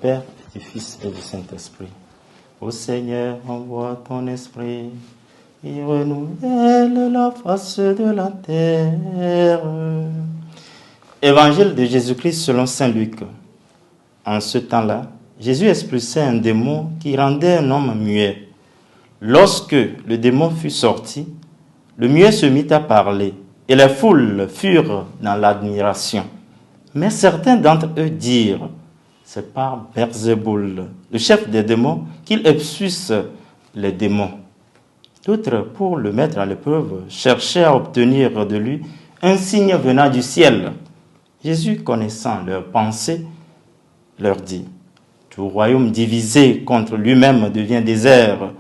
Père, et du Fils et du Saint-Esprit. Ô Seigneur, envoie ton esprit, et renouvelle la face de la terre. Évangile de Jésus-Christ selon saint Luc. En ce temps-là, Jésus expulsait un démon qui rendait un homme muet. Lorsque le démon fut sorti, le muet se mit à parler, et les foules furent dans l'admiration. Mais certains d'entre eux dirent, c'est par Belzéboul, le chef des démons, qu'il expulse les démons. D'autres, pour le mettre à l'épreuve, cherchaient à obtenir de lui un signe venant du ciel. Jésus, connaissant leurs pensées, leur dit, tout royaume divisé contre lui-même devient désert.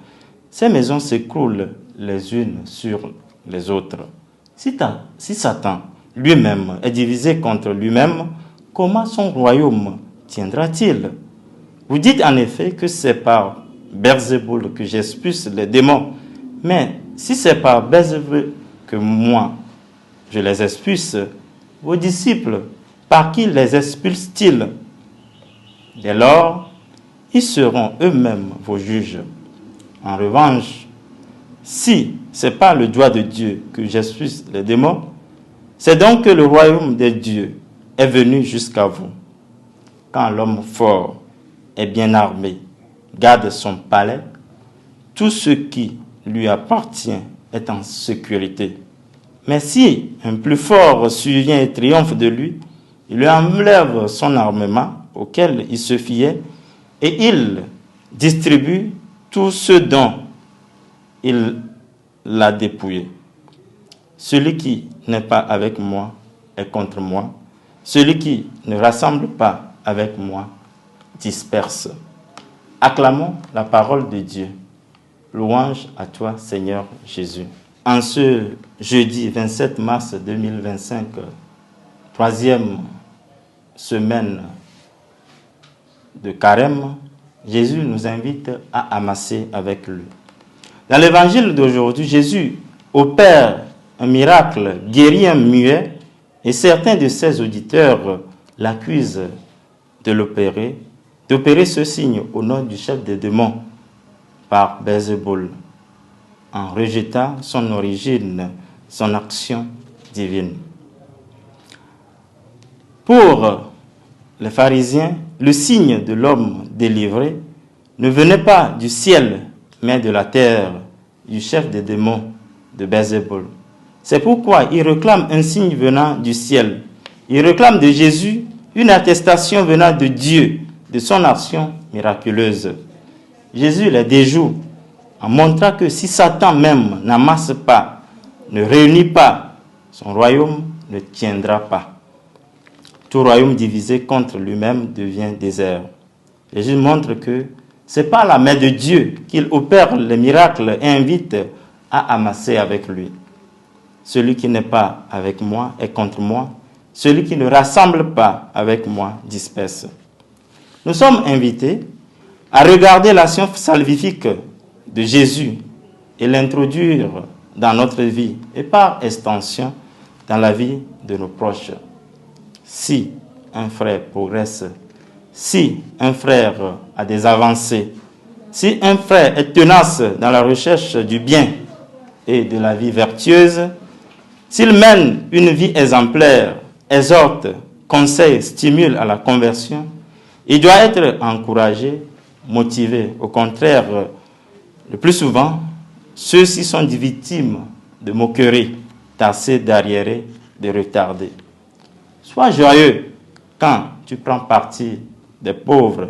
Ces maisons s'écroulent les unes sur les autres. Si Satan lui-même est divisé contre lui-même, comment son royaume tiendra-t-il? Vous dites en effet que c'est par Belzéboul que j'expulse les démons. Mais si c'est par Belzéboul que moi je les expulse, vos disciples, par qui les expulsent-ils? Dès lors, ils seront eux-mêmes vos juges. En revanche, si c'est par le doigt de Dieu que j'expulse les démons, c'est donc que le royaume de Dieu est venu jusqu'à vous. Quand l'homme fort et bien armé garde son palais, tout ce qui lui appartient est en sécurité. Mais si un plus fort survient et triomphe de lui, il lui enlève son armement auquel il se fiait et il distribue tout ce dont il l'a dépouillé. Celui qui n'est pas avec moi est contre moi. Celui qui ne rassemble pas avec moi disperse. Acclamons la parole de Dieu. Louange à toi, Seigneur Jésus. En ce jeudi 27 mars 2025, troisième semaine de carême, Jésus nous invite à amasser avec lui. Dans l'évangile d'aujourd'hui, Jésus opère un miracle, guérit un muet, et certains de ses auditeurs l'accusent d'opérer ce signe au nom du chef des démons par Belzéboul, en rejetant son origine, son action divine. Pour les pharisiens, le signe de l'homme délivré ne venait pas du ciel, mais de la terre, du chef des démons de Belzéboul. C'est pourquoi ils réclament un signe venant du ciel. Ils réclament de Jésus une attestation venant de Dieu, de son action miraculeuse. Jésus les déjoue en montrant que si Satan même n'amasse pas, ne réunit pas, son royaume ne tiendra pas. Tout royaume divisé contre lui-même devient désert. Jésus montre que c'est par la main de Dieu qu'il opère les miracles et invite à amasser avec lui. Celui qui n'est pas avec moi est contre moi. Celui qui ne rassemble pas avec moi disperse. Nous sommes invités à regarder l'action salvifique de Jésus et l'introduire dans notre vie et par extension dans la vie de nos proches. Si un frère progresse, si un frère a des avancées, si un frère est tenace dans la recherche du bien et de la vie vertueuse, s'il mène une vie exemplaire, exhorte, conseille, stimule à la conversion, il doit être encouragé, motivé. Au contraire, le plus souvent, ceux-ci sont des victimes de moqueries, tassés d'arriérés, de retardés. Sois joyeux quand tu prends parti des pauvres,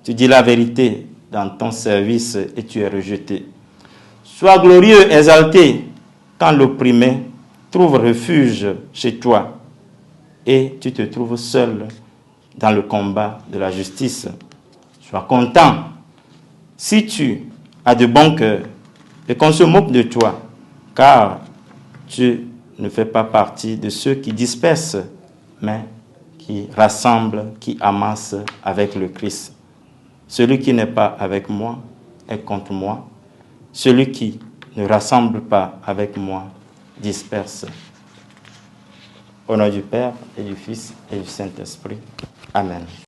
tu dis la vérité dans ton service et tu es rejeté. Sois glorieux, exalté quand l'opprimé trouve refuge chez toi et tu te trouves seul dans le combat de la justice. Sois content si tu as de bon cœur et qu'on se moque de toi, car tu ne fais pas partie de ceux qui dispersent, mais qui rassemblent, qui amassent avec le Christ. Celui qui n'est pas avec moi est contre moi. Celui qui ne rassemble pas avec moi disperse. Au nom du Père et du Fils et du Saint-Esprit. Amen.